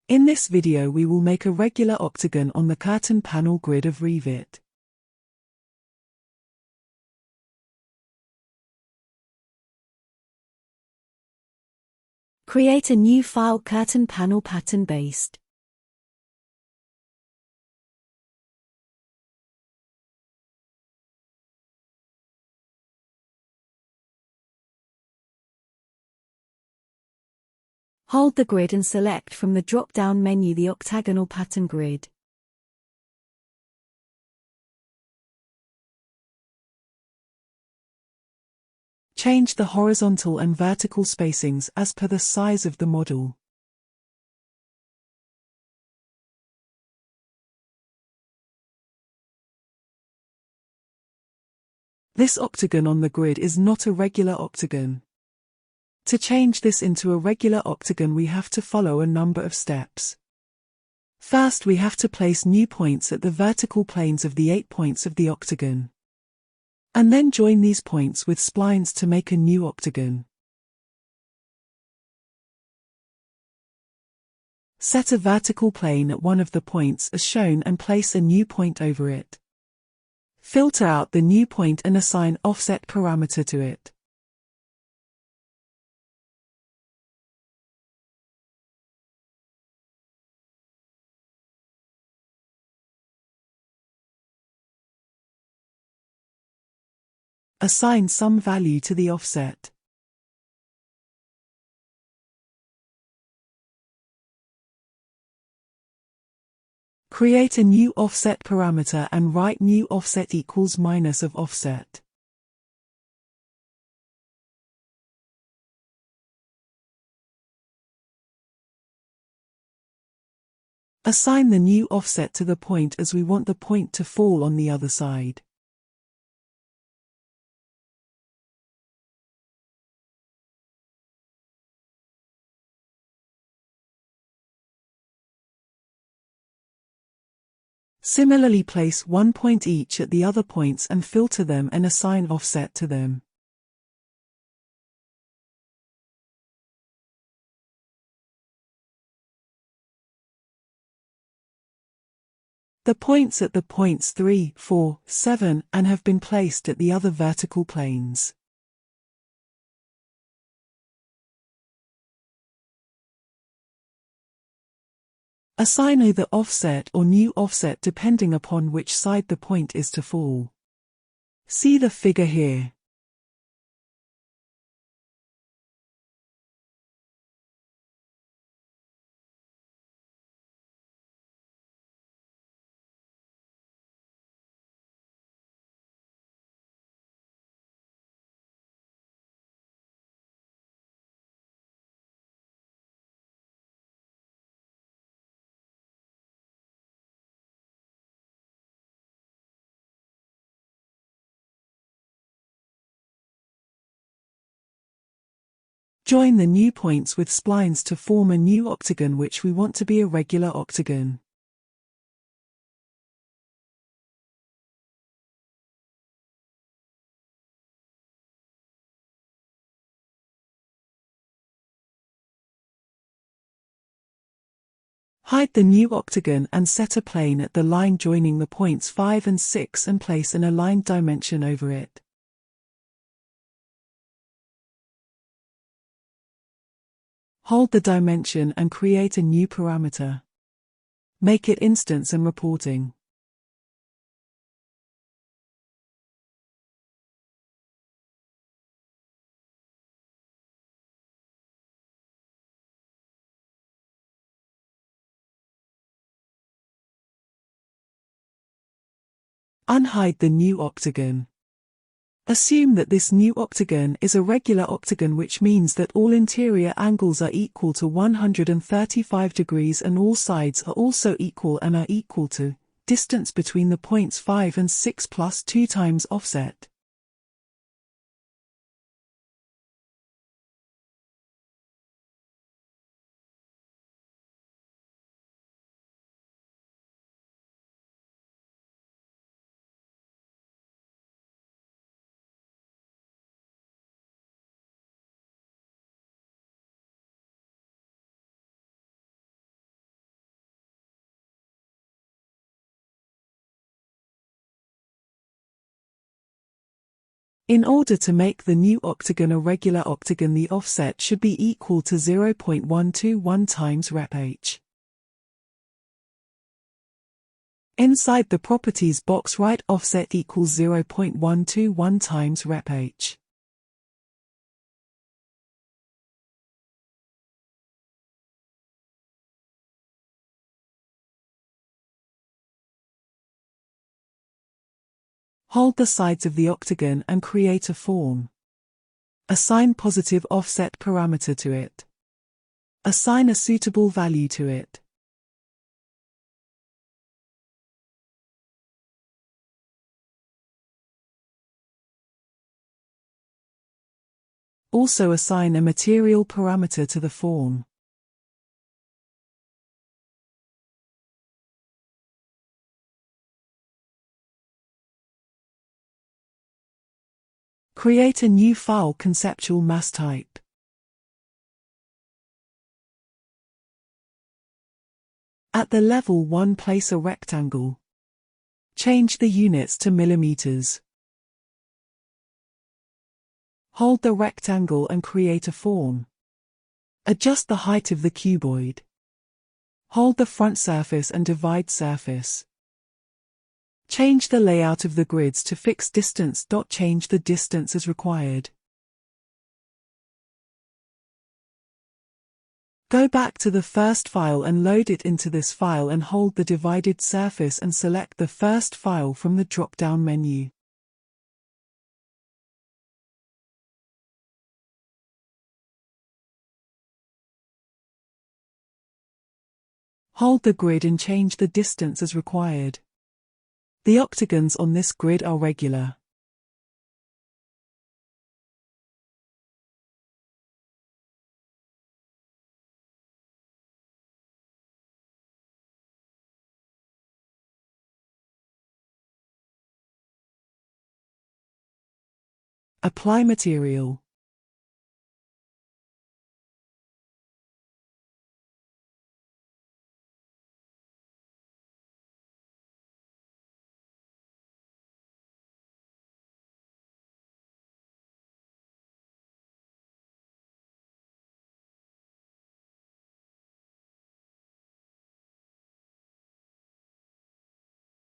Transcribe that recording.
In this video we will make a regular octagon on the curtain panel grid of Revit. Create a new file curtain panel pattern based. Hold the grid and select from the drop-down menu the octagonal pattern grid. Change the horizontal and vertical spacings as per the size of the model. This octagon on the grid is not a regular octagon. To change this into a regular octagon we have to follow a number of steps. First we have to place new points at the vertical planes of the 8 points of the octagon. And then join these points with splines to make a new octagon. Set a vertical plane at one of the points as shown and place a new point over it. Filter out the new point and assign offset parameter to it. Assign some value to the offset. Create a new offset parameter and write new offset equals minus of offset. Assign the new offset to the point as we want the point to fall on the other side. Similarly place one point each at the other points and filter them and assign offset to them. The points at the points 3, 4, 7 and have been placed at the other vertical planes. Assign either offset or new offset depending upon which side the point is to fall. See the figure here. Join the new points with splines to form a new octagon which we want to be a regular octagon. Hide the new octagon and set a plane at the line joining the points 5 and 6 and place an aligned dimension over it. Hold the dimension and create a new parameter. Make it instance and reporting. Unhide the new octagon. Assume that this new octagon is a regular octagon, which means that all interior angles are equal to 135 degrees and all sides are also equal and are equal to distance between the points 5 and 6 plus 2 times offset. In order to make the new octagon a regular octagon, the offset should be equal to 0.121 times rep h. Inside the Properties box, write offset equals 0.121 times rep h. Hold the sides of the octagon and create a form. Assign positive offset parameter to it. Assign a suitable value to it. Also assign a material parameter to the form. Create a new file conceptual mass type. At the level 1, place a rectangle. Change the units to millimeters. Hold the rectangle and create a form. Adjust the height of the cuboid. Hold the front surface and divide surface. Change the layout of the grids to fixed distance. Change the distance as required. Go back to the first file and load it into this file, and hold the divided surface and select the first file from the drop-down menu. Hold the grid and change the distance as required. The octagons on this grid are regular. Apply material.